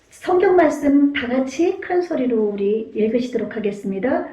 성경 말씀 다 같이 큰 소리로 우리 읽으시도록 하겠습니다.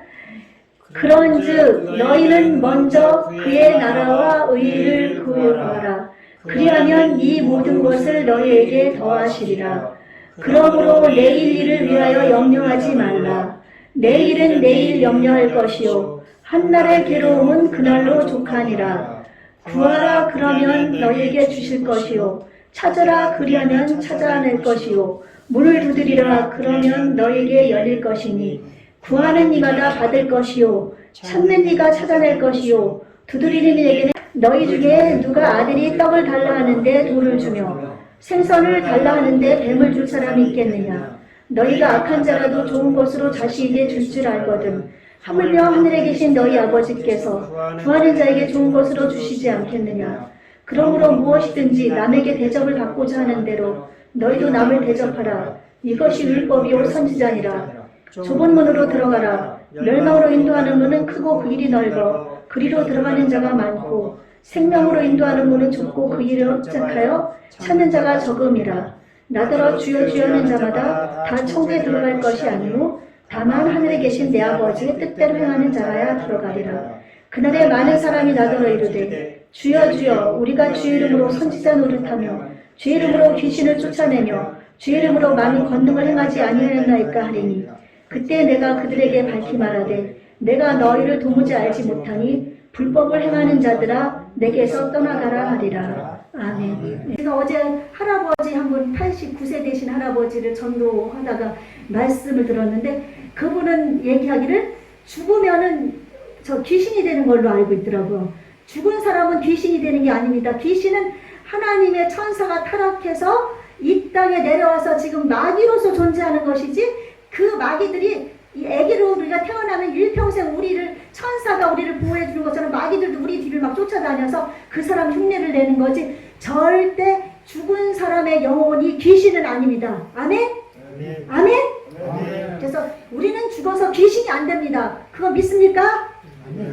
그런즉 너희는 먼저 그의 나라와 의를 구하라. 그리하면 이 모든 것을 너희에게 더하시리라. 그러므로 내일 일을 위하여 염려하지 말라. 내일은 내일 염려할 것이요 한날의 괴로움은 그날로 족하니라. 구하라 그러면 너희에게 주실 것이요 찾으라 그리하면 찾아낼 것이요 문을 두드리라 그러면 너희에게 열릴 것이니 구하는 이가 다 받을 것이요 찾는 이가 찾아낼 것이요 두드리는 이에게는 너희 중에 누가 아들이 떡을 달라 하는데 돌을 주며 생선을 달라 하는데 뱀을 줄 사람이 있겠느냐. 너희가 악한 자라도 좋은 것으로 자식에게 줄 줄 알거든 하물며 하늘에 계신 너희 아버지께서 구하는 자에게 좋은 것으로 주시지 않겠느냐. 그러므로 무엇이든지 남에게 대접을 받고자 하는 대로 너희도 남을 대접하라. 이것이 율법이요 선지자니라. 좁은 문으로 들어가라. 멸망으로 인도하는 문은 크고 그 길이 넓어 그리로 들어가는 자가 많고 생명으로 인도하는 문은 좁고 그 길을 흡착하여 찾는 자가 적음이라. 나더러 주여 주여 하는 자마다 다 천국에 들어갈 것이 아니오 다만 하늘에 계신 내 아버지의 뜻대로 행하는 자라야 들어가리라. 그날에 많은 사람이 나더러 이르되 주여 주여 우리가 주의 이름으로 선지자 노릇하며 주의 이름으로 귀신을 쫓아내며 주의 이름으로 많은 권능을 행하지 아니하였나이까 하리니 그때 내가 그들에게 밝히 말하되 내가 너희를 도무지 알지 못하니 불법을 행하는 자들아 내게서 떠나가라 하리라. 아멘. 제가 어제 할아버지 한 분 89세 되신 할아버지를 전도하다가 말씀을 들었는데 그분은 얘기하기를 죽으면은 저 귀신이 되는 걸로 알고 있더라고요. 죽은 사람은 귀신이 되는 게 아닙니다. 귀신은 하나님의 천사가 타락해서 이 땅에 내려와서 지금 마귀로서 존재하는 것이지 그 마귀들이 이 아기로 우리가 태어나면 일평생 우리를 천사가 우리를 보호해 주는 것처럼 마귀들도 우리 뒤를 막 쫓아다녀서 그 사람 흉내를 내는 거지 절대 죽은 사람의 영혼이 귀신은 아닙니다. 아멘? 아멘? 아멘? 그래서 우리는 죽어서 귀신이 안 됩니다. 그거 믿습니까?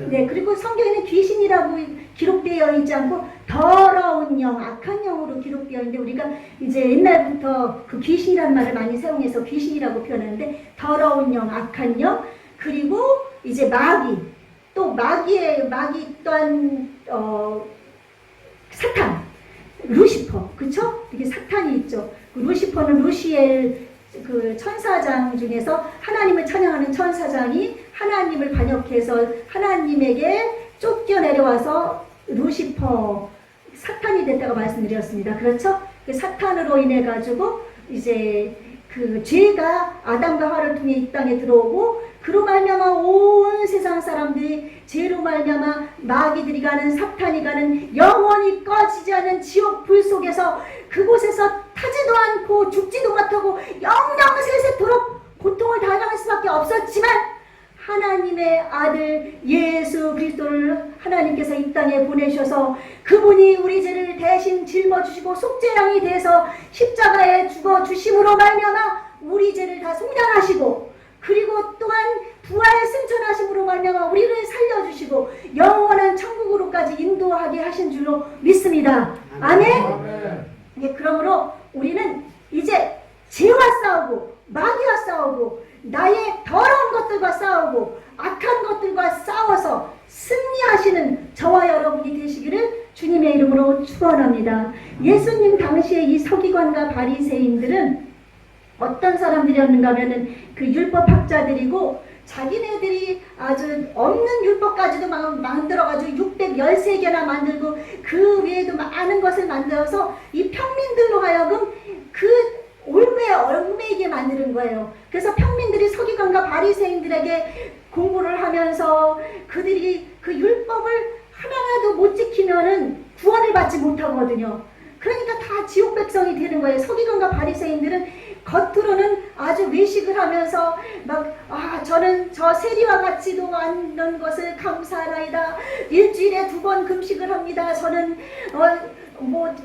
네, 그리고 성경에는 귀신이라고 기록되어 있지 않고 더러운 영, 악한 영으로 기록되어 있는데 우리가 이제 옛날부터 그 귀신이라는 말을 많이 사용해서 귀신이라고 표현하는데 더러운 영, 악한 영, 그리고 이제 마귀, 또 마귀 또한 사탄, 루시퍼, 그쵸? 이게 사탄이 있죠. 그 루시퍼는 루시엘 그 천사장 중에서 하나님을 찬양하는 천사장이 하나님을 반역해서 하나님에게 쫓겨내려와서 루시퍼 사탄이 됐다고 말씀드렸습니다. 그렇죠? 그 사탄으로 인해 가지고 이제 그 죄가 아담과 하와를 통해 이 땅에 들어오고 그로 말미암아 온 세상 사람들이 죄로 말미암아 마귀들이 가는 사탄이 가는 영원히 꺼지지 않은 지옥 불 속에서 그곳에서 타지도 않고 죽지도 못하고 영영세세토록 고통을 당할 수밖에 없었지만 하나님의 아들 예수 그리스도를 하나님께서 이 땅에 보내셔서 그분이 우리 죄를 대신 짊어주시고 속죄양이 돼서 십자가에 죽어주심으로 말미암아 우리 죄를 다 속량하시고 그리고 또한 부활 승천하심으로 말미암아 우리를 살려주시고 영원한 천국으로까지 인도하게 하신 줄로 믿습니다. 아멘? 네, 그러므로 우리는 이제 죄와 싸우고 마귀와 싸우고 나의 더러운 것들과 싸우고 악한 것들과 싸워서 승리하시는 저와 여러분이 되시기를 주님의 이름으로 축원합니다. 예수님 당시에 이 서기관과 바리새인들은 어떤 사람들이었는가 하면은 그 율법학자들이고 자기네들이 아주 없는 율법까지도 만들어가지고 613개나 만들고 그 외에도 많은 것을 만들어서 이 평민들로 하여금 그 얽매이게 만드는 거예요. 그래서 평민들이 서기관과 바리새인들에게 공부를 하면서 그들이 그 율법을 하나라도 못 지키면은 구원을 받지 못하거든요. 그러니까 다 지옥 백성이 되는 거예요. 서기관과 바리새인들은 겉으로는 아주 외식을 하면서 저는 저 세리와 같지도 않는 것을 감사하나이다. 일주일에 2번 금식을 합니다. 저는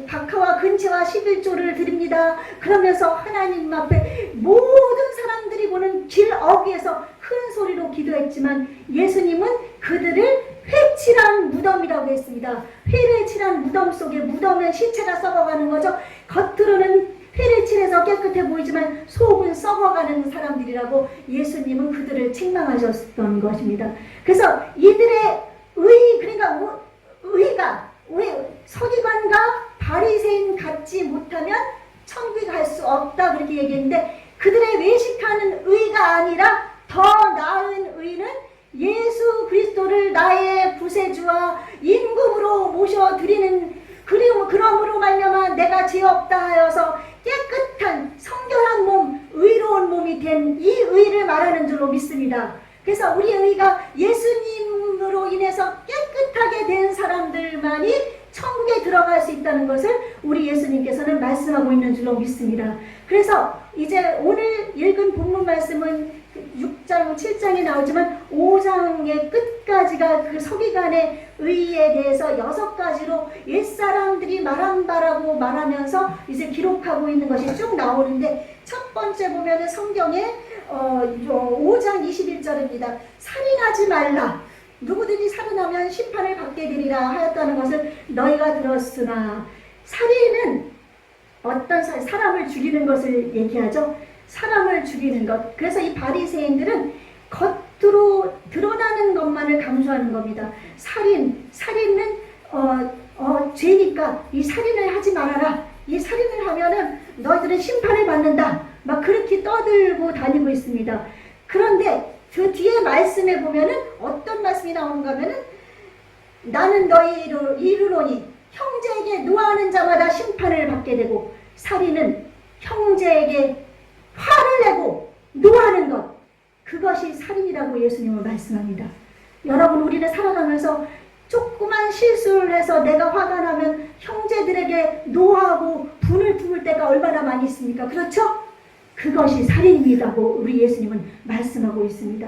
박하와 근체와 11조를 드립니다. 그러면서 하나님 앞에 모든 사람들이 보는 길 어귀에서 큰 소리로 기도했지만 예수님은 그들을 회칠한 무덤이라고 했습니다. 회를 칠한 무덤 속에 무덤에 시체가 썩어가는 거죠. 겉으로는 피를 칠해서 깨끗해 보이지만 속은 썩어가는 사람들이라고 예수님은 그들을 책망하셨던 것입니다. 그래서 이들의 그러니까 의가 우리 서기관과 바리새인 같지 못하면 천국에 갈 수 없다 그렇게 얘기했는데, 그들의 외식하는 의가 아니라 더 나은 의는 예수 그리스도를 나의 구세주와 임금으로 모셔드리는, 그러므로 말미암아 내가 죄 없다 하여서 깨끗한 성결한 몸, 의로운 몸이 된 이 의를 말하는 줄로 믿습니다. 그래서 우리 의가 예수님으로 인해서 깨끗하게 된 사람들만이 천국에 들어갈 수 있다는 것을 우리 예수님께서는 말씀하고 있는 줄로 믿습니다. 그래서 이제 오늘 읽은 본문 말씀은 6장, 7장에 나오지만 5장의 끝까지가 그 서기관의 의에 대해서 6가지로 옛사람들이 말한 바라고 말하면서 이제 기록하고 있는 것이 쭉 나오는데, 첫 번째 보면은 성경에 5장 21절입니다. 살인하지 말라. 누구든지 살인하면 심판을 받게 되리라 하였다는 것을 너희가 들었으나, 살인은 어떤 사람을 죽이는 것을 얘기하죠. 사람을 죽이는 것. 그래서 이 바리새인들은 겉으로 드러나는 것만을 강조하는 겁니다. 살인은 죄니까 이 살인을 하지 말아라. 이 살인을 하면은 너희들은 심판을 받는다. 막 그렇게 떠들고 다니고 있습니다. 그런데 그 뒤에 말씀에 보면은 어떤 말씀이 나오는가 하면은, 나는 너희를 이르노니 형제에게 노하는 자마다 심판을 받게 되고, 살인은 형제에게 화를 내고 노하는 것, 그것이 살인이라고 예수님은 말씀합니다. 여러분, 우리는 살아가면서 조그만 실수를 해서 내가 화가 나면 형제들에게 노하고 분을 품을 때가 얼마나 많이 있습니까? 그렇죠? 그것이 살인이라고 우리 예수님은 말씀하고 있습니다.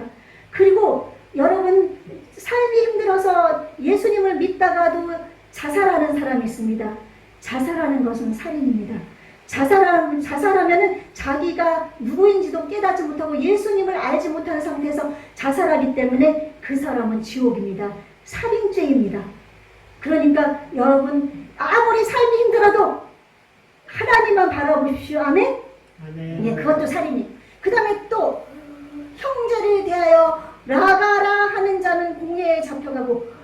그리고 여러분, 삶이 힘들어서 예수님을 믿다가도 자살하는 사람이 있습니다. 자살하는 것은 살인입니다. 자살하면은 자기가 누구인지도 깨닫지 못하고 예수님을 알지 못하는 상태에서 자살하기 때문에 그 사람은 지옥입니다. 살인죄입니다. 그러니까 여러분, 아무리 삶이 힘들어도 하나님만 바라보십시오. 아멘? 예, 그것도 살인이. 그 다음에 또 형제를 대하여 라가라 하는 자는 공회에 잡혀가고,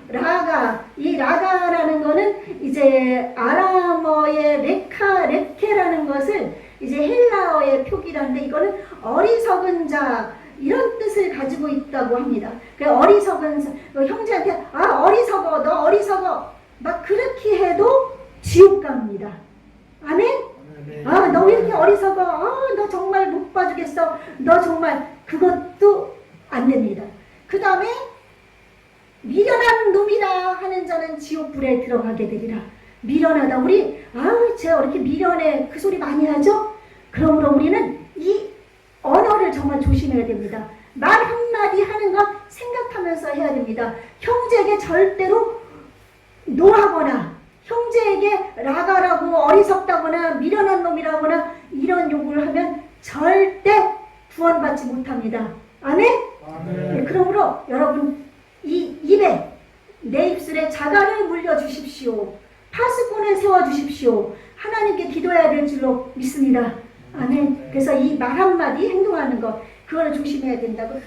이 라가라는 거는 이제 아람어의 레케라는 것을 이제 헬라어의 표기라는데, 이거는 어리석은 자, 이런 뜻을 가지고 있다고 합니다. 그 어리석은 형제한테 어리석어, 너 어리석어, 막 그렇게 해도 지옥 갑니다. 아멘? 너 왜 이렇게 어리석어? 너 정말 못 봐주겠어. 너 정말, 그것도 안 됩니다. 그 다음에 미련한 놈이라 하는 자는 지옥불에 들어가게 되리라. 미련하다. 우리 쟤 이렇게 미련해, 그 소리 많이 하죠? 그러므로 우리는 이 언어를 정말 조심해야 됩니다. 말 한마디 하는 것 생각하면서 해야 됩니다. 형제에게 절대로 노하거나 형제에게 라가라고 어리석다거나 미련한 놈이라거나 이런 욕을 하면 절대 구원받지 못합니다. 아멘? 네, 그러므로 여러분, 이 입에, 내 입술에 자갈을 물려주십시오. 파수꾼을 세워주십시오. 하나님께 기도해야 될 줄로 믿습니다. 아멘. 그래서 이 말 한마디 행동하는 것, 그거를 조심해야 된다고.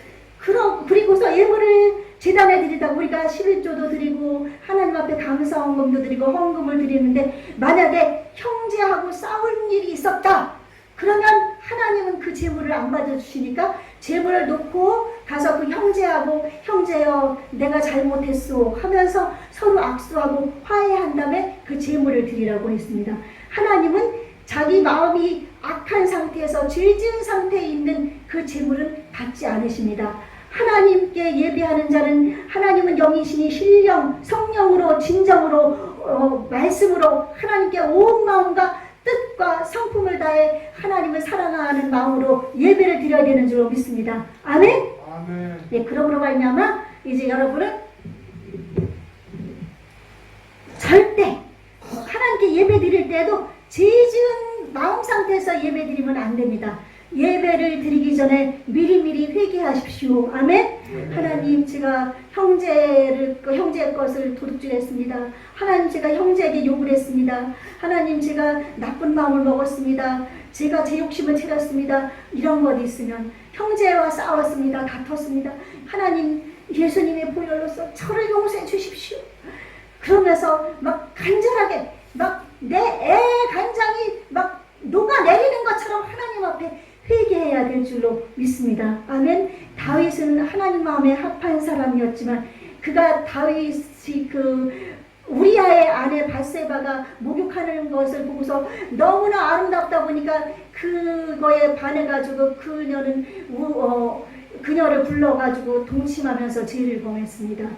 그리고서 예물을 제단에 드리다가 우리가 11조도 드리고 하나님 앞에 감사헌금도 드리고 헌금을 드리는데, 만약에 형제하고 싸울 일이 있었다 그러면 하나님은 그 재물을 안 받아주시니까 재물을 놓고 가서 그 형제하고, 형제여 내가 잘못했소 하면서 서로 악수하고 화해한 다음에 그 재물을 드리라고 했습니다. 하나님은 자기 마음이 악한 상태에서 죄 지은 상태에 있는 그 재물은 받지 않으십니다. 하나님께 예배하는 자는 하나님은 영이시니 신령, 성령으로, 진정으로, 말씀으로 하나님께 온 마음과 뜻과 성품을 다해 하나님을 사랑하는 마음으로 예배를 드려야 되는 줄 믿습니다. 아멘? 아멘. 네, 그러므로 말미암아 이제 여러분은 절대 하나님께 예배 드릴 때에도 죄 지은 마음 상태에서 예배 드리면 안 됩니다. 예배를 드리기 전에 미리미리 회개하십시오. 아멘? 하나님, 제가 형제의 것을 도둑질했습니다. 하나님, 제가 형제에게 욕을 했습니다. 하나님, 제가 나쁜 마음을 먹었습니다. 제가 제 욕심을 채렸습니다. 이런 것 있으면 형제와 싸웠습니다. 다퉜습니다. 하나님 예수님의 보혈로서 저를 용서해 주십시오. 그러면서 막 간절하게 막 내 애 간장이 막 녹아내리는 것처럼 하나님 앞에 회개해야 될 줄로 믿습니다. 아멘. 다윗은 하나님 마음에 합한 사람이었지만 그가 다윗이 우리아의 아내 바세바가 목욕하는 것을 보고서 너무나 아름답다 보니까 그거에 반해가지고 그녀를 불러가지고 동침하면서 죄를 범했습니다.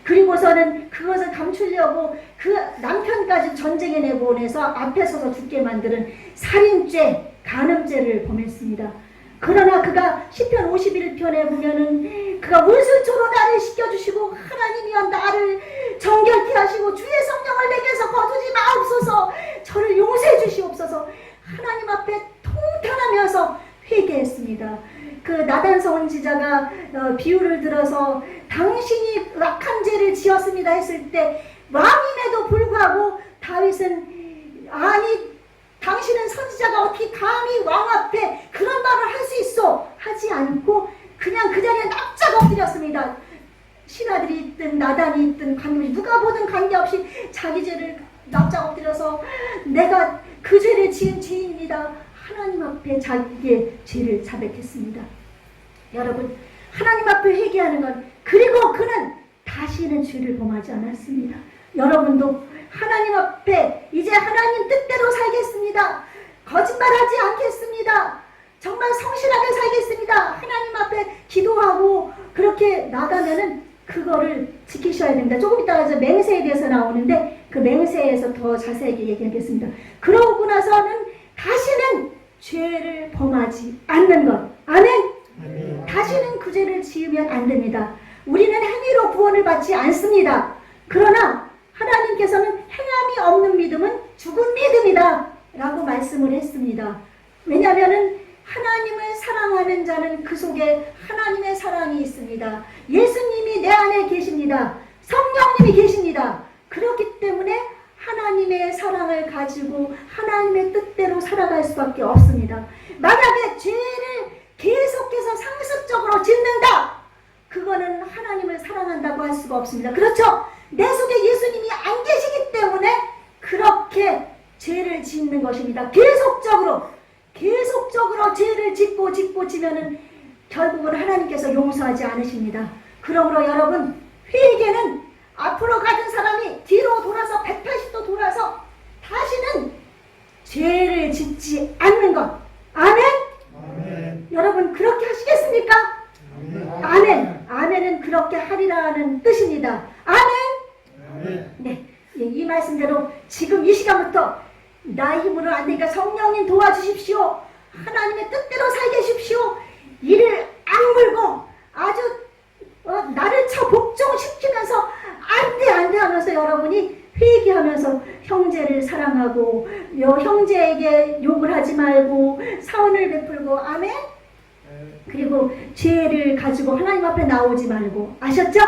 그리고서는 그것을 감추려고 그 남편까지 전쟁에 내보내서 앞에 서서 죽게 만드는 살인죄, 간음죄를 범했습니다. 그러나 그가 시편 51편에 보면은 그가 물술초로 나를 씻겨주시고 하나님이여 나를 정결케 하시고 주의 성령을 내게서 거두지 마옵소서, 저를 용서해 주시옵소서, 하나님 앞에 통탄하면서 회개했습니다. 그 나단 선지자가 비유를 들어서 당신이 악한 죄를 지었습니다 했을 때 왕임에도 불구하고 다윗은 아니 당신은 선지자가 어떻게 감히 왕 앞에 그런 말을 할 수 있어 하지 않고 그냥 그 자리에 납작 엎드렸습니다. 신하들이 있든 나단이 있든 관계없이 누가 보든 관계없이 자기 죄를 납작 엎드려서 내가 그 죄를 지은 죄인입니다. 하나님 앞에 자기의 죄를 자백했습니다. 여러분, 하나님 앞에 회개하는 건, 그리고 그는 다시는 죄를 범하지 않았습니다. 여러분도 하나님 앞에 이제 하나님 뜻대로 살겠습니다. 거짓말하지 않겠습니다. 정말 성실하게 살겠습니다. 하나님 앞에 기도하고 그렇게 나가면은 그거를 지키셔야 됩니다. 조금 이따가 맹세에 대해서 나오는데 그 맹세에서 더 자세하게 얘기하겠습니다. 그러고 나서는 다시는 죄를 범하지 않는 것. 아멘. 다시는 그 죄를 지으면 안 됩니다. 우리는 행위로 구원을 받지 않습니다. 그러나 하나님께서는 행함이 없는 믿음은 죽은 믿음이다 라고 말씀을 했습니다. 왜냐하면 하나님을 사랑하는 자는 그 속에 하나님의 사랑이 있습니다. 예수님이 내 안에 계십니다. 성령님이 계십니다. 그렇기 때문에 하나님의 사랑을 가지고 하나님의 뜻대로 살아갈 수밖에 없습니다. 만약에 죄를 계속해서 상습적으로 짓는다, 그거는 하나님을 사랑한다고 할 수가 없습니다. 그렇죠? 내 속에 예수님이 안 계시기 때문에 그렇게 죄를 짓는 것입니다. 계속적으로 죄를 짓고 지면은 결국은 하나님께서 용서하지 않으십니다. 그러므로 여러분, 회개는 앞으로 가는 사람이 뒤로 돌아서 180도 돌아서 다시는 죄를 짓지 않는 것. 아멘? 아멘. 여러분 그렇게 하시겠습니까? 아멘. 아멘. 아멘은 그렇게 하리라는 뜻입니다. 아멘. 아멘. 네, 이 말씀대로 지금 이 시간부터 나의 힘으로는 안 되니까 성령님 도와주십시오. 하나님의 뜻대로 살게 하십시오. 이를 악물고 아주 나를 복종시키면서 안 돼 하면서 여러분이 회개하면서 형제를 사랑하고 형제에게 욕을 하지 말고 사언을 베풀고, 아멘? 그리고 죄를 가지고 하나님 앞에 나오지 말고, 아셨죠?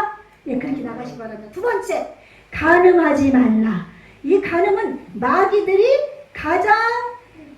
네, 그렇게 나가시기 바랍니다. 두 번째, 간음하지 말라. 이 간음은 마귀들이 가장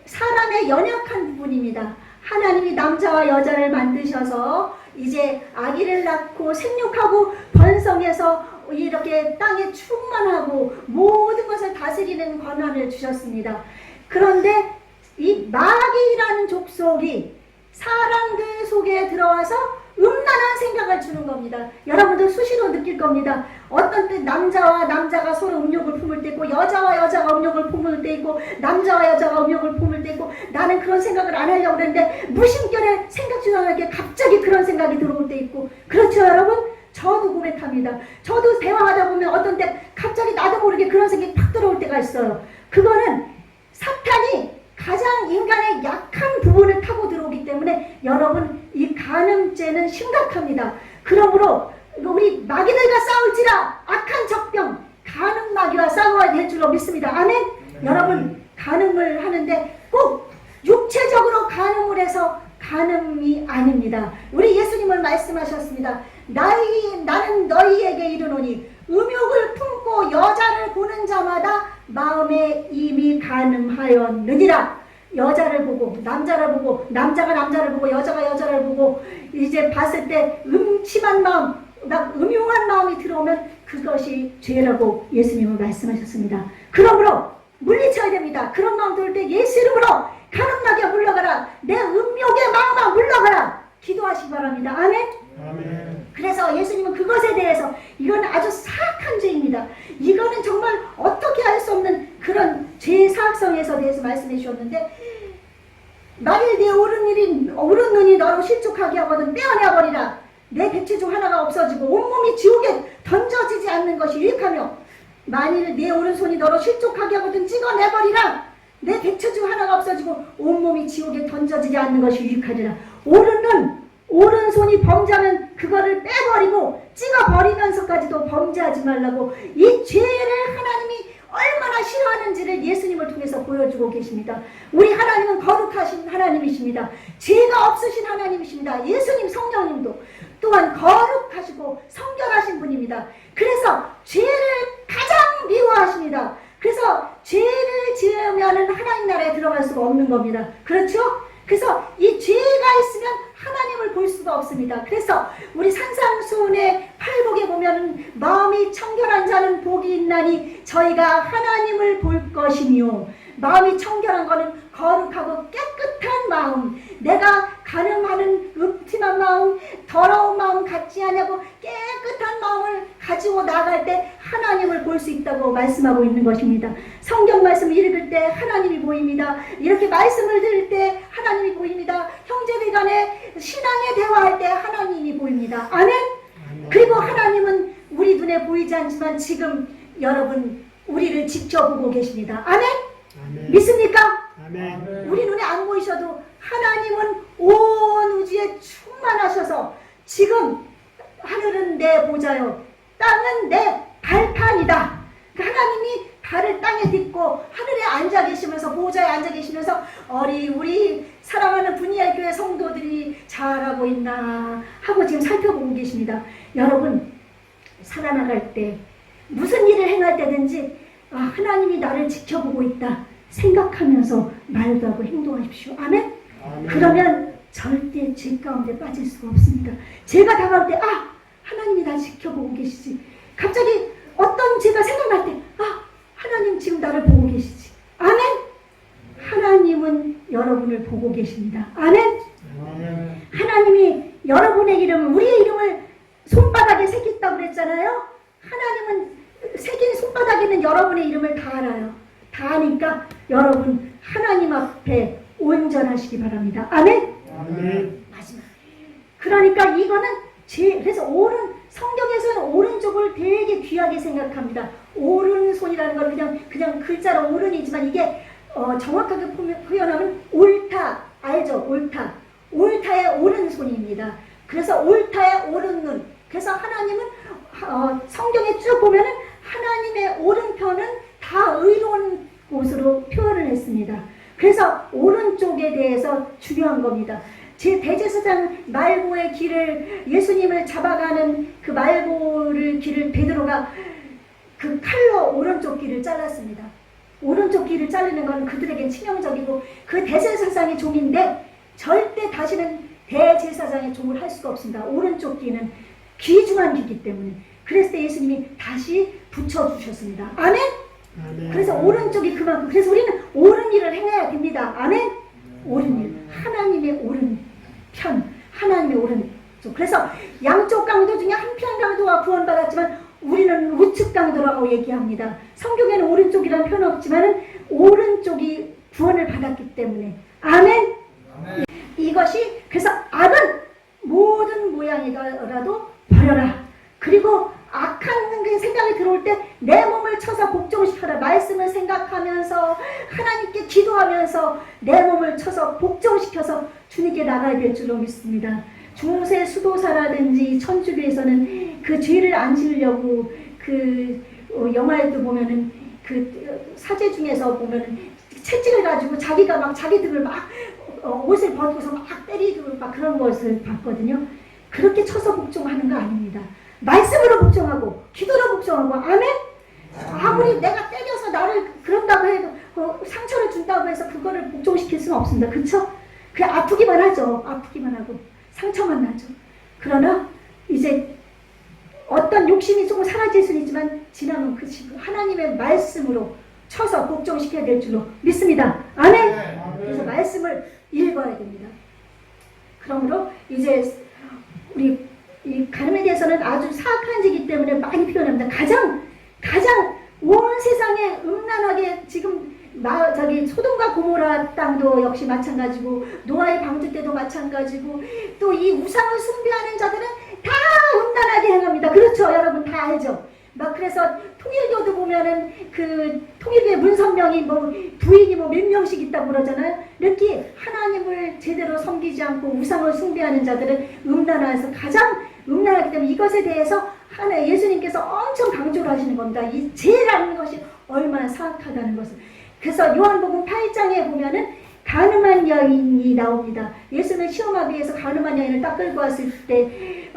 사람의 연약한 부분입니다. 하나님이 남자와 여자를 만드셔서 이제 아기를 낳고 생육하고 번성해서 이렇게 땅에 충만하고 모든 것을 다스리는 권한을 주셨습니다. 그런데 이 마귀라는 족속이 사람들 속에 들어와서 음란한 생각을 주는 겁니다. 여러분들 수시로 느낄 겁니다. 어떤 때 남자가 서로 음욕을 품을 때 있고, 여자와 여자가 음욕을 품을 때 있고, 남자와 여자가 음욕을 품을 때 있고, 나는 그런 생각을 안 하려고 그랬는데 무심결에 생각지도 않게 갑자기 그런 생각이 들어올 때 있고, 그렇죠 여러분? 저도 고백합니다. 저도 대화하다 보면 어떤 때 갑자기 나도 모르게 그런 생각이 팍 들어올 때가 있어요. 그거는 사탄이 가장 인간의 약한 부분을 타고 들어오기 때문에 여러분, 이 간음죄는 심각합니다. 그러므로 우리 마귀들과 싸울지라 악한 적병 간음 마귀와 싸워야 될 줄로 믿습니다. 아멘? 여러분, 간음을 하는데 꼭 육체적으로 간음을 해서 간음이 아닙니다. 우리 예수님은 말씀하셨습니다. 나는 너희에게 이르노니 음욕을 품고 여자를 보는 자마다 마음에 이미 간음하였느니라. 여자를 보고 남자를 보고 남자가 남자를 보고 여자가 여자를 보고 이제 봤을 때 음침한 마음, 음흉한 마음이 들어오면 그것이 죄라고 예수님은 말씀하셨습니다. 그러므로 물리쳐야 됩니다. 그런 마음 들을 때 예수 이름으로 가늠하게 물러가라. 내 음욕의 마음아 물러가라. 기도하시기 바랍니다. 아멘. 아멘. 그래서 예수님은 그것에 대해서 이건 아주 사악한 죄입니다. 이거는 정말 어떻게 할 수 없는 그런 죄의 사악성에서 대해서 말씀해 주셨는데, 만일 내 오른 눈이 너로 실족하게 하거든 떼어내버리라. 내 백체 중 하나가 없어지고 온몸이 지옥에 던져지지 않는 것이 유익하며, 만일 내 오른손이 너로 실족하게 하거든 찍어내버리라. 내 백체 중 하나가 없어지고 온몸이 지옥에 던져지지 않는 것이 유익하리라. 오른손이 범죄하면 그거를 빼버리고 찍어버리면서까지도 범죄하지 말라고, 이 죄를 하나님이 얼마나 싫어하는지를 예수님을 통해서 보여주고 계십니다. 우리 하나님은 거룩하신 하나님이십니다. 죄가 없으신 하나님이십니다. 예수님 성령님도 또한 거룩하시고 성결하신 분입니다. 그래서 죄를 가장 미워하십니다. 그래서 죄를 지으면 하나님 나라에 들어갈 수가 없는 겁니다. 그렇죠? 그래서 이 죄가 있으면 하나님을 볼 수가 없습니다. 그래서 우리 산상수훈의 팔복에 보면 마음이 청결한 자는 복이 있나니 저희가 하나님을 볼 것이며, 마음이 청결한 거는 거룩하고 깨끗한 마음, 내가 가늠하는 음침한 마음, 더러운 마음 갖지 않냐고 깨끗한 마음을 가지고 나갈 때 하나님을 볼 수 있다고 말씀하고 있는 것입니다. 성경 말씀을 읽을 때 하나님이 보입니다. 이렇게 말씀을 들을 때 하나님이 보입니다. 형제들 간에 신앙에 대화할 때 하나님이 보입니다. 아멘? 그리고 하나님은 우리 눈에 보이지 않지만 지금 여러분 우리를 지켜보고 계십니다. 아멘? 믿습니까? 아멘. 우리 눈에 안 보이셔도 하나님은 온 우주에 충만하셔서 지금 하늘은 내 보좌요, 땅은 내 발판이다. 하나님이 발을 땅에 딛고 하늘에 앉아 계시면서, 보좌에 앉아 계시면서 우리 사랑하는 분이엘 교회 성도들이 잘하고 있나 하고 지금 살펴보고 계십니다. 여러분 살아나갈 때 무슨 일을 행할 때든지 하나님이 나를 지켜보고 있다 생각하면서 말도 하고 행동하십시오. 아멘? 아멘. 그러면 절대 죄 가운데 빠질 수가 없습니다. 죄가 다가올 때 하나님이 나 지켜보고 계시지. 갑자기 어떤 죄가 생각날 때 하나님 지금 나를 보고 계시지. 아멘? 하나님은 여러분을 보고 계십니다. 아멘? 아멘. 하나님이 여러분의 이름, 우리의 이름을 손바닥에 새겼다고 그랬잖아요. 하나님은 새긴 손바닥에는 여러분의 이름을 다 알아요. 다 아니까 여러분 하나님 앞에 온전하시기 바랍니다. 아멘? 아멘. 마지막. 그러니까 이거는 그래서 성경에서는 오른쪽을 되게 귀하게 생각합니다. 오른손이라는 건 그냥 글자로 오른이지만 이게 정확하게 표현하면 옳다. 알죠? 옳다. 옳다의 오른손입니다. 그래서 옳다의 오른눈. 그래서 하나님은 성경에 쭉 보면은 하나님의 오른편은 다 의로운 곳으로 표현을 했습니다. 그래서 오른쪽에 대해서 중요한 겁니다. 제 대제사장 말고의 길을, 예수님을 잡아가는 그 말고를 길을 베드로가 그 칼로 오른쪽 길을 잘랐습니다. 오른쪽 길을 자르는 건 그들에겐 치명적이고 그 대제사장의 종인데 절대 다시는 대제사장의 종을 할 수가 없습니다. 오른쪽 길은 귀중한 길이기 때문에. 그랬을 때 예수님이 다시 붙여주셨습니다. 아멘? 아멘. 그래서 오른쪽이 그만큼, 그래서 우리는 옳은 일을 행해야 됩니다. 아멘? 옳은 일, 하나님의 옳은 편, 하나님의 옳은 쪽. 그래서 양쪽 강도 중에 한편 강도가 구원받았지만 우리는 우측 강도라고 얘기합니다. 성경에는 오른쪽이라는 표현 없지만 오른쪽이 구원을 받았기 때문에. 아멘? 아멘. 이것이, 그래서 악은 모든 모양이더라도 버려라. 그리고 악한 생각이 들어올 때 내 몸을 쳐서 복종시켜라. 말씀을 생각하면서 하나님께 기도하면서 내 몸을 쳐서 복종시켜서 주님께 나가야 될 줄로 믿습니다. 중세 수도사라든지 천주교에서는 그 죄를 안 지으려고 영화에도 보면은 그 사제 중에서 보면은 채찍을 가지고 자기가 막 자기 등을 막 옷을 벗고서 막 때리고 막 그런 것을 봤거든요. 그렇게 쳐서 복종하는 거 아닙니다. 말씀으로 복종하고 기도로 복종하고. 아멘? 아무리 내가 때려서 나를 그런다고 해도 상처를 준다고 해서 그거를 복종시킬 수는 없습니다. 그쵸? 그냥 아프기만 하죠. 아프기만 하고 상처만 나죠. 그러나 이제 어떤 욕심이 조금 사라질 수는 있지만 지나면 그 하나님의 말씀으로 쳐서 복종시켜야 될 줄로 믿습니다. 아멘. 그래서 말씀을 읽어야 됩니다. 그러므로 이제 우리 이 가늠에 대해서는 아주 사악한 지기 때문에 많이 표현합니다. 가장 온 세상에 음란하게 지금 소돔과 고모라 땅도 역시 마찬가지고 노아의 방주 때도 마찬가지고 또 이 우상을 숭배하는 자들은 다 음란하게 행합니다. 그렇죠, 여러분 다 알죠. 막 그래서 통일교도 보면은 그 통일교의 문선명이 부인이 몇 명씩 있다고 그러잖아요. 이렇게 하나님을 제대로 섬기지 않고 우상을 숭배하는 자들은 음란해서 가장 음란하기 때문에 이것에 대해서 예수님께서 엄청 강조를 하시는 겁니다. 이 죄라는 것이 얼마나 사악하다는 것을. 그래서 요한복음 8장에 보면은 가늠한 여인이 나옵니다. 예수는 시험하기 위해서 가늠한 여인을 딱 끌고 왔을 때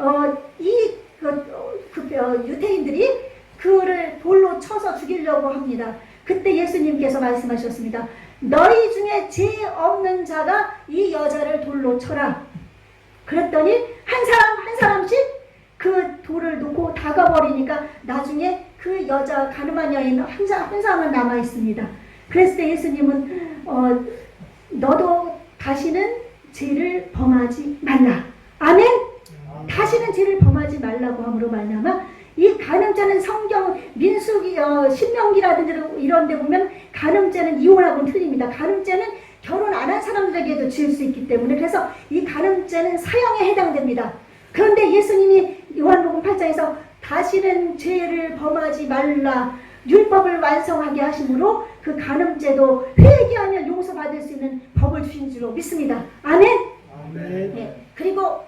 유대인들이 그를 돌로 쳐서 죽이려고 합니다. 그때 예수님께서 말씀하셨습니다. 너희 중에 죄 없는 자가 이 여자를 돌로 쳐라. 그랬더니 한 사람씩 그 돌을 놓고 다 가버리니까 나중에 그 여자 가늠한 여인 한 사람은 남아 있습니다. 그랬을 때 예수님은 너도 다시는 죄를 범하지 말라. 아멘. 다시는 죄를 범하지 말라고 함으로 말미암아 이 간음죄는 성경 민수기 신명기라든지 이런 데 보면 간음죄는 이혼하고는 틀립니다. 간음죄는 결혼 안 한 사람들에게도 지을 수 있기 때문에 그래서 이 간음죄는 사형에 해당됩니다. 그런데 예수님이 요한복음 8장에서 다시는 죄를 범하지 말라 율법을 완성하게 하심으로 그 간음죄도 회개하면 용서받을 수 있는 법을 주신 줄로 믿습니다. 아멘. 아멘. 네. 그리고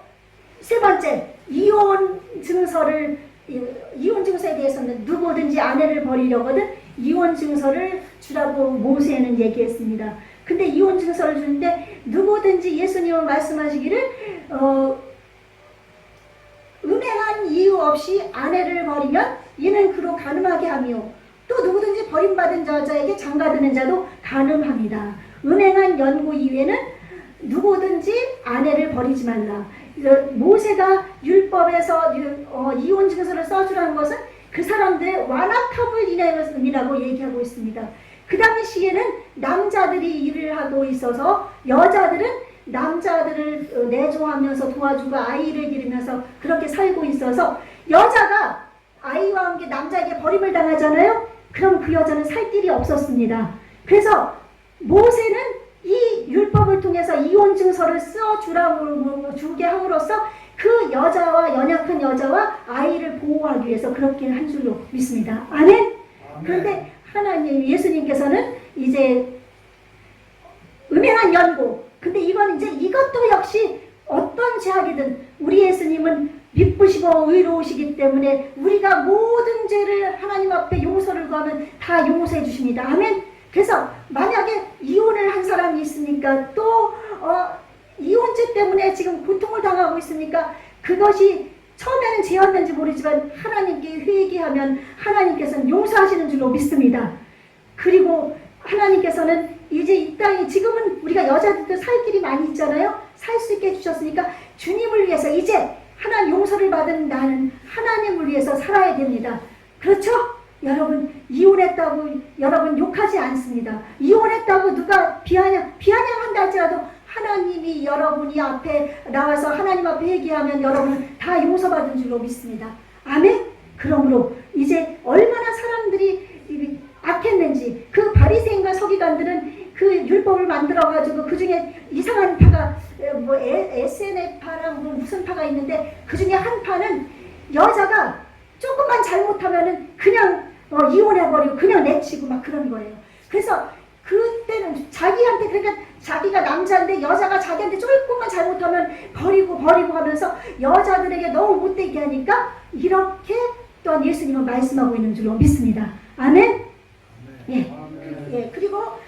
세 번째 이혼 증서에 대해서는 누구든지 아내를 버리려거든 이혼 증서를 주라고 모세는 얘기했습니다. 근데 이혼 증서를 주는데 누구든지 예수님은 말씀하시기를 음행한 이유 없이 아내를 버리면 이는 그로 간음하게 하며 또 누구든지 버림받은 여자에게 장가드는 자도 간음합니다. 음행한 연고 이외에는 누구든지 아내를 버리지 말라. 모세가 율법에서 이혼 증서를 써주라는 것은 그 사람들의 완악함을 인하여서이라고 얘기하고 있습니다. 그 당시에는 남자들이 일을 하고 있어서 여자들은 남자들을 내조하면서 도와주고 아이를 기르면서 그렇게 살고 있어서 여자가 아이와 함께 남자에게 버림을 당하잖아요. 그럼 그 여자는 살 길이 없었습니다. 그래서 모세는 이 율법을 통해서 이혼 증서를 주게 함으로써 그 여자와 연약한 여자와 아이를 보호하기 위해서 그렇게 한 줄로 믿습니다. 아멘. 그런데 하나님 예수님께서는 이제 음행한 연고. 근데 이것도 역시 어떤 죄악이든 우리 예수님은 미쁘시고 의로우시기 때문에 우리가 모든 죄를 하나님 앞에 용서를 구하면 다 용서해 주십니다. 아멘. 그래서 만약에 이혼을 한 사람이 있으니까 또 이혼죄 때문에 지금 고통을 당하고 있으니까 그것이 처음에는 죄였는지 모르지만 하나님께 회개하면 하나님께서는 용서하시는 줄로 믿습니다. 그리고 하나님께서는 이제 이 땅에 지금은 우리가 여자들도 살 길이 많이 있잖아요. 살 수 있게 해주셨으니까 주님을 위해서 이제 하나님 용서를 받은 나는 하나님을 위해서 살아야 됩니다. 그렇죠? 여러분 이혼했다고 여러분 욕하지 않습니다. 이혼했다고 누가 비아냥한다 할지라도 하나님이 여러분이 앞에 나와서 하나님 앞에 얘기하면 여러분은 다 용서받은 줄로 믿습니다. 아멘? 그러므로 이제 얼마나 사람들이 악했는지 그 바리새인과 서기관들은 그 율법을 만들어가지고 그 중에 이상한 파가 SNF 파랑 무슨 파가 있는데 그 중에 한 파는 여자가 조금만 잘못하면은 그냥 이혼해버리고 그냥 내치고 막 그런 거예요. 그래서 그때는 자기한테 그러니까 자기가 남자인데 여자가 자기한테 조금만 잘못하면 버리고 하면서 여자들에게 너무 못되게 하니까 이렇게 또한 예수님은 말씀하고 있는 줄로 믿습니다. 아멘? 예. 예. 그리고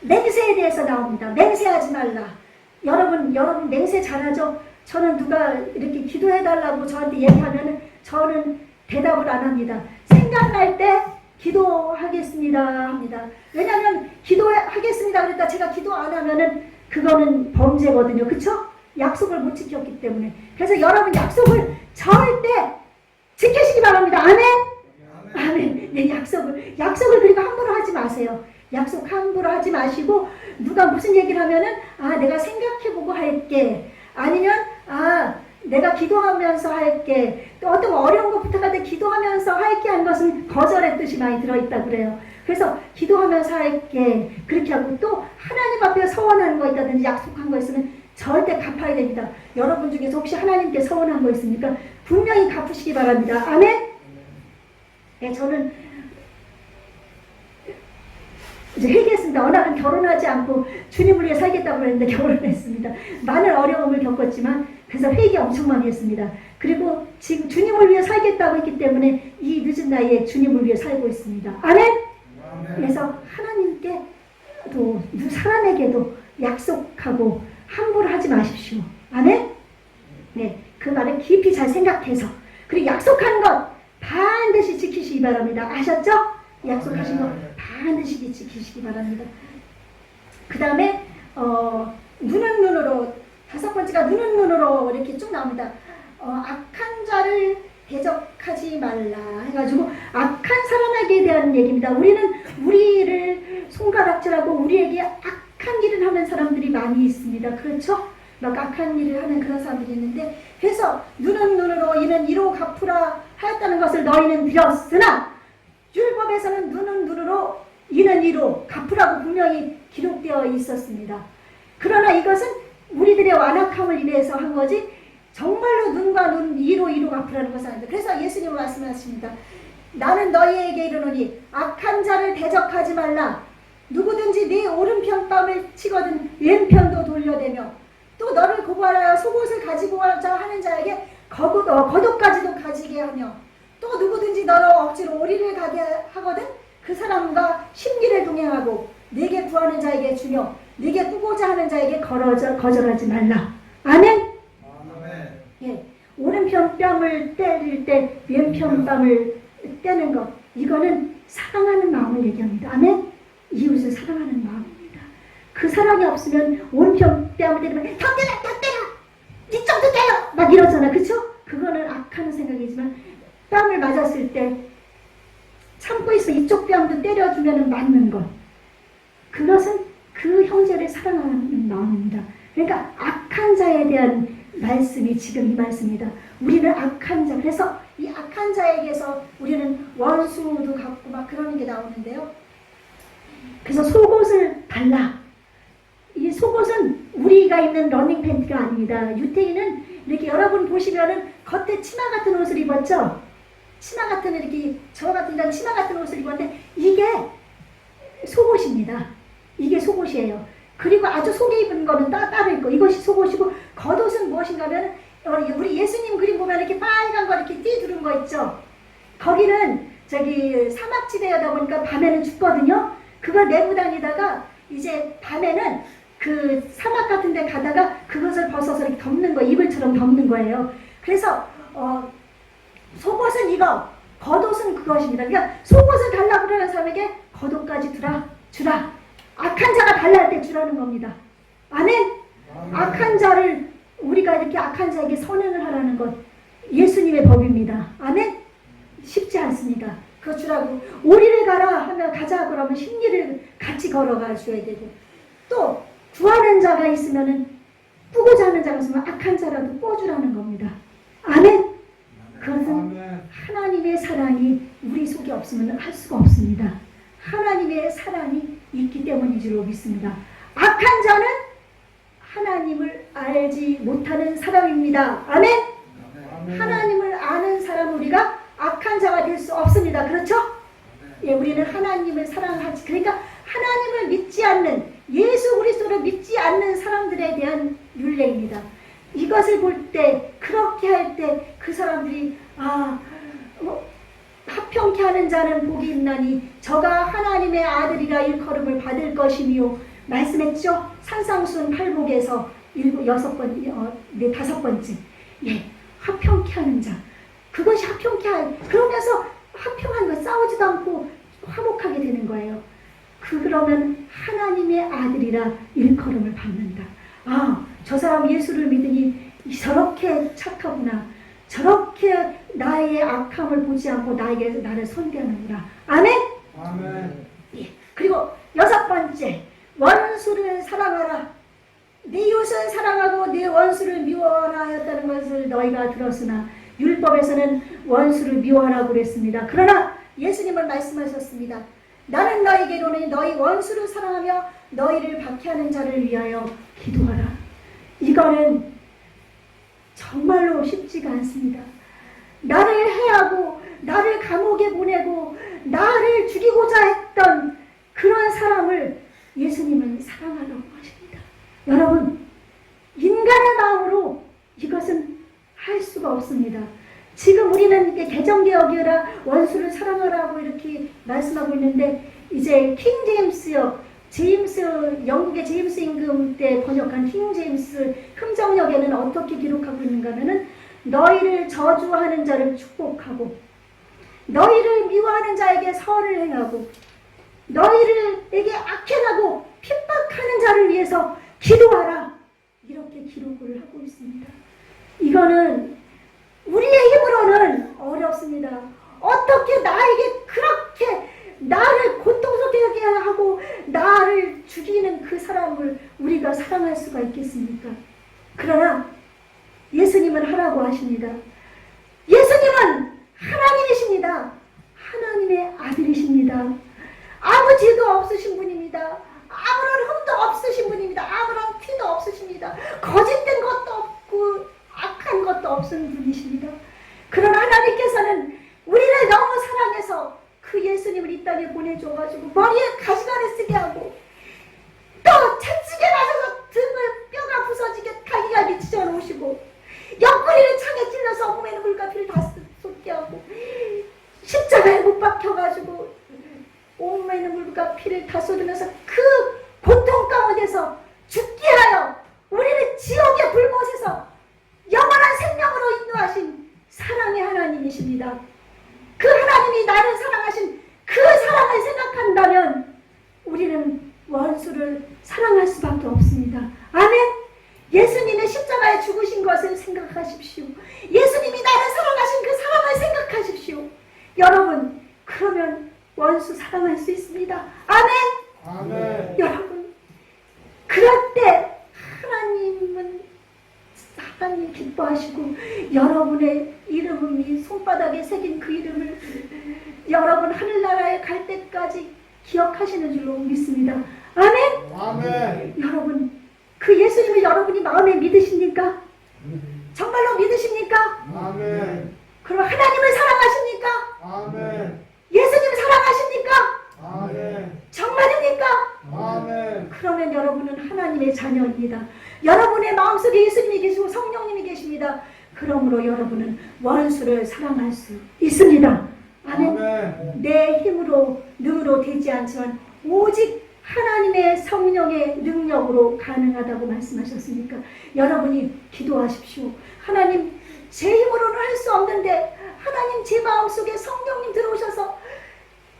맹세에 대해서 나옵니다. 맹세하지 말라. 여러분 맹세 잘하죠? 저는 누가 이렇게 기도해달라고 저한테 얘기하면 저는 대답을 안 합니다. 생각날 때 기도하겠습니다 합니다. 왜냐하면 기도하겠습니다 그러니까 제가 기도 안 하면은 그거는 범죄거든요. 그쵸? 약속을 못 지켰기 때문에. 그래서 여러분 약속을 절대 지키시기 바랍니다. 아멘? 아멘. 네, 약속을 그리고 함부로 하지 마세요. 약속 함부로 하지 마시고 누가 무슨 얘기를 하면은 내가 생각해보고 할게. 아니면 내가 기도하면서 할게. 또 어떤 어려운 거 부탁할 때 기도하면서 할게 하는 것은 거절의 뜻이 많이 들어있다 그래요. 그래서 기도하면서 할게. 그렇게 하고 또 하나님 앞에 서원하는 거 있다든지 약속한 거 있으면 절대 갚아야 됩니다. 여러분 중에서 혹시 하나님께 서원한 거 있습니까? 분명히 갚으시기 바랍니다. 아멘? 네, 저는 이제 회개했습니다. 워낙은 결혼하지 않고 주님을 위해 살겠다고 했는데 결혼했습니다. 많은 어려움을 겪었지만 그래서 회개 엄청 많이 했습니다. 그리고 지금 주님을 위해 살겠다고 했기 때문에 이 늦은 나이에 주님을 위해 살고 있습니다. 아멘? 그래서 하나님께도 사람에게도 약속하고 함부로 하지 마십시오. 아멘? 네, 그 말을 깊이 잘 생각해서 그리고 약속한 것 반드시 지키시기 바랍니다. 아셨죠? 약속하신 것 반드시 지키시기 바랍니다. 그 다음에 눈은 눈으로, 다섯 번째가 눈은 눈으로 이렇게 쭉 나옵니다. 악한 자를 대적하지 말라 해가지고 악한 사람에게 대한 얘기입니다. 우리를 손가락질하고 우리에게 악한 일을 하는 사람들이 많이 있습니다. 그렇죠? 막 악한 일을 하는 그런 사람들이 있는데, 그래서 눈은 눈으로 이는 이로 갚으라 하였다는 것을 너희는 들었으나 율법에서는 눈은 눈으로 이는 이로 갚으라고 분명히 기록되어 있었습니다. 그러나 이것은 우리들의 완악함을 인해서 한 거지 정말로 눈과 눈 이로 갚으라는 것은 아닙니다. 그래서 예수님은 말씀하십니다. 나는 너희에게 이르노니 악한 자를 대적하지 말라. 누구든지 네 오른편 뺨을 치거든 왼편도 돌려대며 또 너를 고발하여 속옷을 가지고 가자 하는 자에게 겉옷까지도 가지게 하며 또 누구든지 너를 억지로 오리를 가게 하거든 그 사람과 심리를 동행하고 네게 구하는 자에게 주며 네게 꾸고자 하는 자에게 거절하지 말라. 아멘? 아멘. 예, 오른편 뺨을 때릴 때 왼편 뺨을 떼는 것, 이거는 사랑하는 마음을 얘기합니다. 아멘? 이웃을 사랑하는 마음입니다. 그 사랑이 없으면 오른편 뺨을 때리면 더 때려! 이쪽도 때려! 막 이러잖아. 그쵸? 그거는 악하는 생각이지만 뺨을 맞았을 때 참고 있어 이쪽 뺨도 때려주면 맞는 것. 그것은 그 형제를 사랑하는 마음입니다. 그러니까 악한 자에 대한 말씀이 지금 이 말씀입니다. 우리는 악한 자, 그래서 이 악한 자에게서 우리는 원수도 갖고 막 그러는 게 나오는데요. 그래서 속옷을 달라. 이 속옷은 우리가 입는 러닝 팬티가 아닙니다. 유태인은 이렇게 여러분 보시면은 겉에 치마 같은 옷을 입었죠? 치마 같은 이렇게 저 같은 경우는 치마 같은 옷을 입었는데 이게 속옷입니다. 이게 속옷이에요. 그리고 아주 속에 입은 거는 따로 있고 이것이 속옷이고 겉옷은 무엇인가 하면 우리 예수님 그림 보면 이렇게 빨간 거 이렇게 띠 두른 거 있죠? 거기는 저기 사막지대여다 보니까 밤에는 춥거든요. 그걸 메고 다니다가 이제 밤에는 그 사막 같은 데 가다가 그것을 벗어서 이렇게 덮는 거, 이불처럼 덮는 거예요. 그래서 속옷은 이거, 겉옷은 그것입니다. 그러니까 속옷을 달라고 그러는 사람에게 겉옷까지 주라. 악한 자가 달라 할 때 주라는 겁니다. 아멘? 악한 자를 우리가 이렇게 악한 자에게 선행을 하라는 것 예수님의 법입니다. 아멘? 쉽지 않습니다. 그거 주라고. 오리를 가라 하면 가자 그러면 심리를 같이 걸어가 줘야 되고 또 구하는 자가 있으면은 꾸고자 하는 자가 있으면 악한 자라도 꿔주라는 겁니다. 아멘? 그것은 하나님의 사랑이 우리 속에 없으면 할 수가 없습니다. 하나님의 사랑이 있기 때문인 줄로 믿습니다. 악한 자는 하나님을 알지 못하는 사람입니다. 아멘? 하나님을 아는 사람 우리가 악한 자가 될 수 없습니다. 그렇죠? 예, 우리는 하나님을 사랑하지. 그러니까 하나님을 믿지 않는 예수 그리스도를 믿지 않는 사람들에 대한 율례입니다. 이것을 볼 때 그렇게 할 때 그 사람들이 합평케 하는 자는 복이 있나니 저가 하나님의 아들이라 일컬음을 받을 것이며 말씀했죠? 산상순 팔복에서 다섯 번째. 예, 합평케 하는 자. 그것이 합평케 그러면서 합평한 거 싸우지도 않고 화목하게 되는 거예요. 그러면 하나님의 아들이라 일컬음을 받는다. 아, 저 사람 예수를 믿으니 저렇게 착하구나. 저렇게 나의 악함을 보지 않고 나를 선대하는구나. 아멘? 아멘. 예. 그리고 6번째, 원수를 사랑하라. 네 이웃을 사랑하고 네 원수를 미워하라 하였다는 것을 너희가 들었으나 율법에서는 원수를 미워하라고 그랬습니다. 그러나 예수님은 말씀하셨습니다. 나는 너희에게 이르노니 너희 원수를 사랑하며 너희를 박해하는 자를 위하여 기도하라. 이거는 정말로 쉽지가 않습니다. 나를 해하고 나를 감옥에 보내고 나를 죽이고자 했던 그런 사람을 예수님은 사랑하라고 하십니다. 여러분, 인간의 마음으로 이것은 할 수가 없습니다. 지금 우리는 개정개혁이라 원수를 사랑하라고 이렇게 말씀하고 있는데, 이제 킹제임스역, 영국의 제임스 임금 때 번역한 킹제임스 흠정역에는 어떻게 기록하고 있는가 하면은, 너희를 저주하는 자를 축복하고 너희를 미워하는 자에게 선을 행하고 너희에게 악행하고 핍박하는 자를 위해서 기도하라, 이렇게 기록을 하고 있습니다. 이거는 우리의 힘으로는 어렵습니다. 어떻게 나에게 그렇게 나를 고통스럽게 하고 나를 죽이는 그 사람을 우리가 사랑할 수가 있겠습니까? 그러나 예수님은 하라고 하십니다. 예수님은 하나님이십니다. 하나님의 아들이십니다. 아무 죄도 없으신 분입니다. 아무런 흠도 없으신 분입니다. 아무런 티도 없으십니다. 거짓된 것도 없고 악한 것도 없은 분이십니다. 그러나 하나님께서는 우리를 너무 사랑해서 그 예수님을 이 땅에 보내줘가지고 머리에 가시관을 쓰게 하고 또 채찍에 맞아서 등을 뼈가 부서지게 갈기갈기 찢어놓으시고 옆구리를 창에 찔러서 몸에는 물과 피를 다 쏟게 하고 십자가에 못 박혀가지고 몸에는 물과 피를 다 쏟으면서 그 고통 가운데서 죽게 하여 우리를 지옥의 불못에서 영원한 생명으로 인도하신 사랑의 하나님이십니다. 그 하나님이 나를 사랑하신 그 사랑을 생각한다면 우리는 원수를 사랑할 수밖에 없습니다. 아멘. 예수님의 십자가에 죽으신 것을 생각하십시오. 예수님이 나를 사랑하신 그 사랑을 생각하십시오. 여러분, 그러면 원수 사랑할 수 있습니다. 아멘. 아멘. 여러분, 그럴 때 하나님 기뻐하시고 여러분의 이름은 이 손바닥에 새긴 그 이름을 여러분 하늘나라에 갈 때까지 기억하시는 줄로 믿습니다. 아멘. 아멘. 여러분, 그 예수님을 여러분이 마음에 믿으십니까? 정말로 믿으십니까? 아멘. 그럼 하나님을 사랑하십니까? 아멘. 예수님 사랑하십니까? 아멘. 정말입니까? 아멘. 그러면 여러분은 하나님의 자녀입니다. 여러분의 마음속에 예수님이 계시고 성령님이 계십니다. 그러므로 여러분은 원수를 사랑할 수 있습니다. 아멘. 아멘. 내 힘으로 능으로 되지 않지만 오직 하나님의 성령의 능력으로 가능하다고 말씀하셨으니까 여러분이 기도하십시오. 하나님, 제 힘으로는 할 수 없는데 하나님, 제 마음속에 성령님 들어오셔서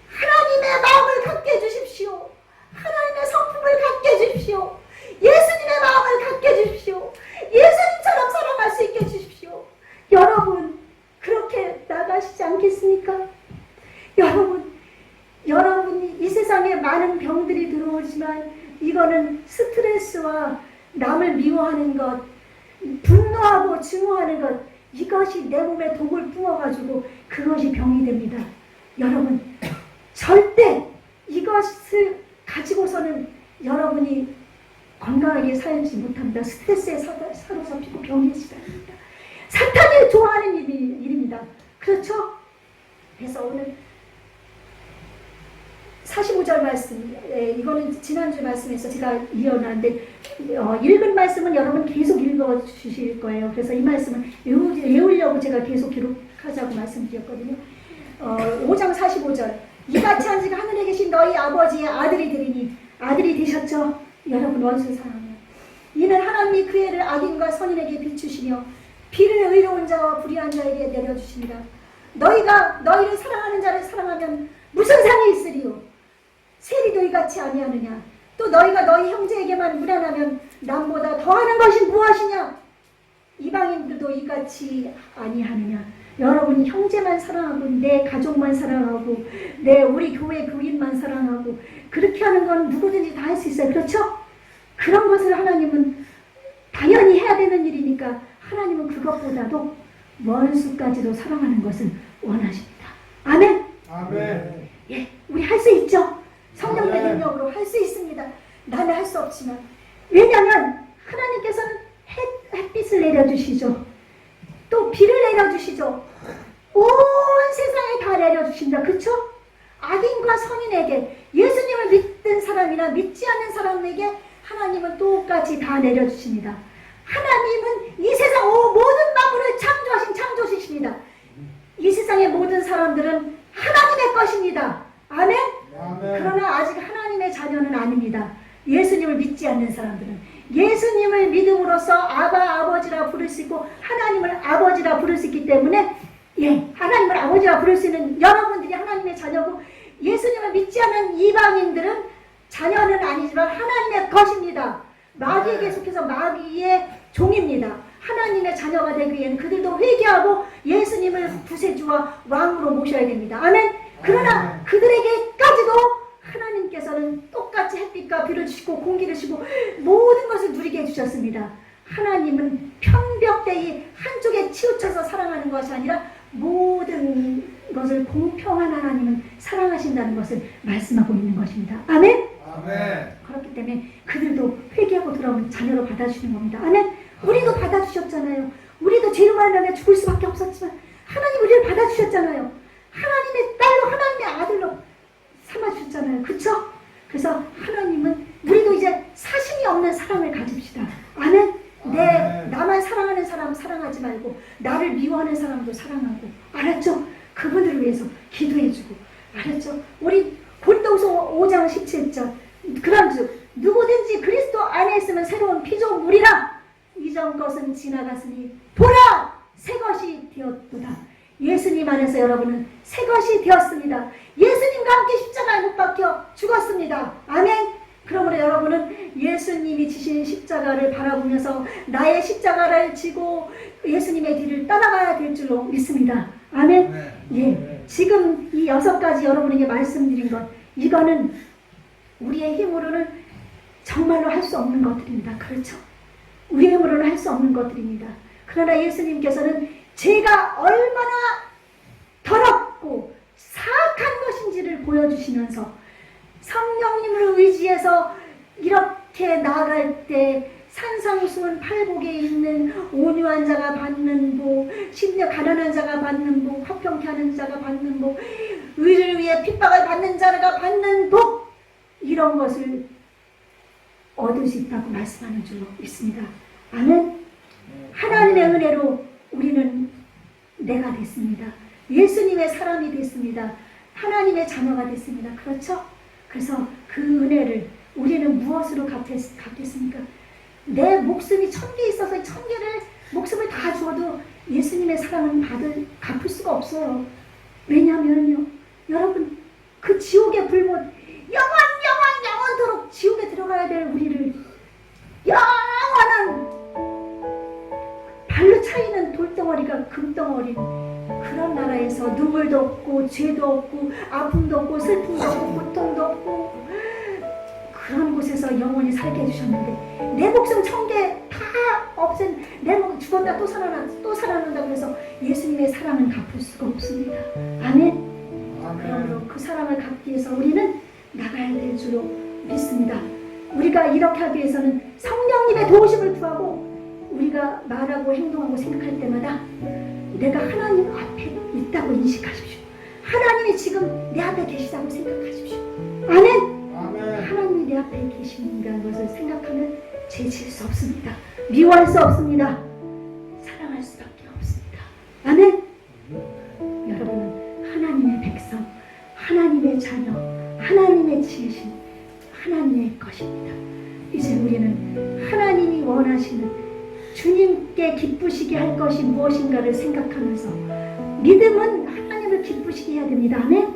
하나님의 마음을 갖게 해주십시오. 하나님의 성품을 갖게 해주십시오. 예수님의 마음을 갖게 해주십시오. 예수님처럼 살아갈 수 있게 해주십시오. 여러분, 그렇게 나가시지 않겠습니까? 여러분이 이 세상에 많은 병들이 들어오지만 이거는 스트레스와 남을 미워하는 것, 분노하고 증오하는 것, 이것이 내 몸에 독을 부어가지고 그것이 병이 됩니다. 여러분, 절대 이것을 가지고서는 여러분이 건강하게 살지 못합니다. 스트레스에 사로잡히고 병에 시달립니다. 사탄이 좋아하는 일입니다. 그렇죠? 그래서 오늘 45절 말씀, 이거는 지난주 말씀에서 제가 이어놨는데 읽은 말씀은 여러분 계속 읽어주실 거예요. 그래서 이 말씀은 외우려고 제가 계속 기록하자고 말씀드렸거든요. 5장 45절, 이같이 한 지가 하늘에 계신 너희 아버지의 아들이 되리니, 아들이 되셨죠? 여러분, 원수 사랑하며 이는 하나님이 그 애를 악인과 선인에게 비추시며 비를 의로운 자와 불의한 자에게 내려주시니라. 너희가 너희를 사랑하는 자를 사랑하면 무슨 상이 있으리요? 세리도 이같이 아니하느냐? 또 너희가 너희 형제에게만 무난하면 남보다 더하는 것이 무엇이냐? 이방인들도 이같이 아니하느냐? 여러분이 형제만 사랑하고 내 가족만 사랑하고 우리 교회 교인만 사랑하고 그렇게 하는 건 누구든지 다 할 수 있어요. 그렇죠? 그런 것을 하나님은 당연히 해야 되는 일이니까 하나님은 그것보다도 먼 수까지도 사랑하는 것을 원하십니다. 아멘? 아멘. 예, 우리 할 수 있죠? 성령의 아멘. 능력으로 할 수 있습니다. 나는 할 수 없지만. 왜냐하면 하나님께서는 햇빛을 내려주시죠. 또 비를 내려주시죠. 온 세상에 다 내려주신다. 그렇죠? 악인과 성인에게, 예수님을 믿는 사람이나 믿지 않는 사람에게 하나님은 똑같이 다 내려주십니다. 하나님은 이 세상 모든 만물을 창조하신 창조주십니다. 이 세상의 모든 사람들은 하나님의 것입니다. 아멘? 아멘. 그러나 아직 하나님의 자녀는 아닙니다. 예수님을 믿지 않는 사람들은 예수님을 믿음으로써 아버지라 부를 수 있고 하나님을 아버지라 부를 수 있기 때문에 하나님을 아버지라 부를 수 있는 여러분들이 하나님의 자녀고, 예수님을 믿지 않는 이방인들은 자녀는 아니지만 하나님의 것입니다. 마귀에게 속해서 마귀의 종입니다. 하나님의 자녀가 되기 위해는 그들도 회개하고 예수님을 구세주와 왕으로 모셔야 됩니다. 아멘. 그러나 그들에게까지도 하나님께서는 똑같이 햇빛과 비를 주시고 공기를 주시고 모든 것을 누리게 해주셨습니다. 하나님은 편벽대이 한쪽에 치우쳐서 사랑하는 것이 아니라 모든 것을 공평한 하나님은 사랑하신다는 것을 말씀하고 있는 것입니다. 아멘. 아멘. 그렇기 때문에 그들도 회개하고 돌아오면 자녀로 받아주시는 겁니다. 아멘. 우리도 받아주셨잖아요. 우리도 죄로 말하면 죽을 수밖에 없었지만 하나님 우리를 받아주셨잖아요. 하나님의 딸로 하나님의 아들로 삼아주셨잖아요. 그쵸? 그래서 하나님은 우리도 이제 사심이 없는 사랑을 가집시다. 아멘. 나만 사랑하는 사람 사랑하지 말고 나를 미워하는 사람도 사랑하고, 알았죠? 그분들을 위해서 기도해주고, 알았죠? 우리 고린도후서 5장 17절 그런즉 누구든지 그리스도 안에 있으면 새로운 피조물이라, 이전 것은 지나갔으니 보라 새 것이 되었도다. 예수님 안에서 여러분은 새 것이 되었습니다. 예수님과 함께 십자가에 못 박혀 죽었습니다. 아멘. 그러므로 여러분은 예수님이 지신 십자가를 바라보면서 나의 십자가를 지고 예수님의 뒤를 따라가야 될 줄로 믿습니다. 아멘. 예, 지금 이 6가지 여러분에게 말씀드린 것, 이거는 우리의 힘으로는 정말로 할 수 없는 것들입니다. 그렇죠? 우리의 힘으로는 할 수 없는 것들입니다. 그러나 예수님께서는 제가 얼마나 더럽고 사악한 것인지를 보여주시면서 성령님을 의지해서 이렇게 나아갈 때 산상수훈 팔복에 있는 온유한 자가 받는 복, 심령 가난한 자가 받는 복, 화평케 하는 자가 받는 복, 의를 위해 핍박을 받는 자가 받는 복, 이런 것을 얻을 수 있다고 말씀하는 줄로 믿습니다. 아멘. 하나님의 은혜로 우리는 내가 됐습니다. 예수님의 사람이 됐습니다. 하나님의 자녀가 됐습니다. 그렇죠? 그래서 그 은혜를 우리는 무엇으로 갚겠습니까? 내 목숨이 1000개 있어서 1000개를 목숨을 다 주어도 예수님의 사랑은 갚을 수가 없어요. 왜냐하면요, 여러분, 그 지옥의 불못 영원토록 지옥에 들어가야 될 우리를 영원한 발로 차이는 돌덩어리가 금덩어리, 그런 나라에서 눈물도 없고 죄도 없고 아픔도 없고 슬픔도 없고 고통도 없고 그런 곳에서 영원히 살게 해주셨는데, 내 목숨 1000개 다 없앤 내 목숨 죽었다 또 살아난다고 해서 예수님의 사랑은 갚을 수가 없습니다. 아멘. 그러므로 그 사랑을 갚기 위해서 우리는 나가야 될 줄로 믿습니다. 우리가 이렇게 하기 위해서는 성령님의 도우심을 구하고, 우리가 말하고 행동하고 생각할 때마다 내가 하나님 앞에 있다고 인식하십시오. 하나님이 지금 내 앞에 계시다고 생각하십시오. 아멘. 하나님이 내 앞에 계신다는 것을 생각하면 죄질 수 없습니다. 미워할 수 없습니다. 사랑할 수밖에 없습니다. 아멘. 여러분은 하나님의 백성, 하나님의 자녀, 하나님의 지으신 하나님의 것입니다. 이제 우리는 하나님이 원하시는 주님께 기쁘시게 할 것이 무엇인가를 생각하면서, 믿음은 하나님을 기쁘시게 해야 됩니다. 아멘.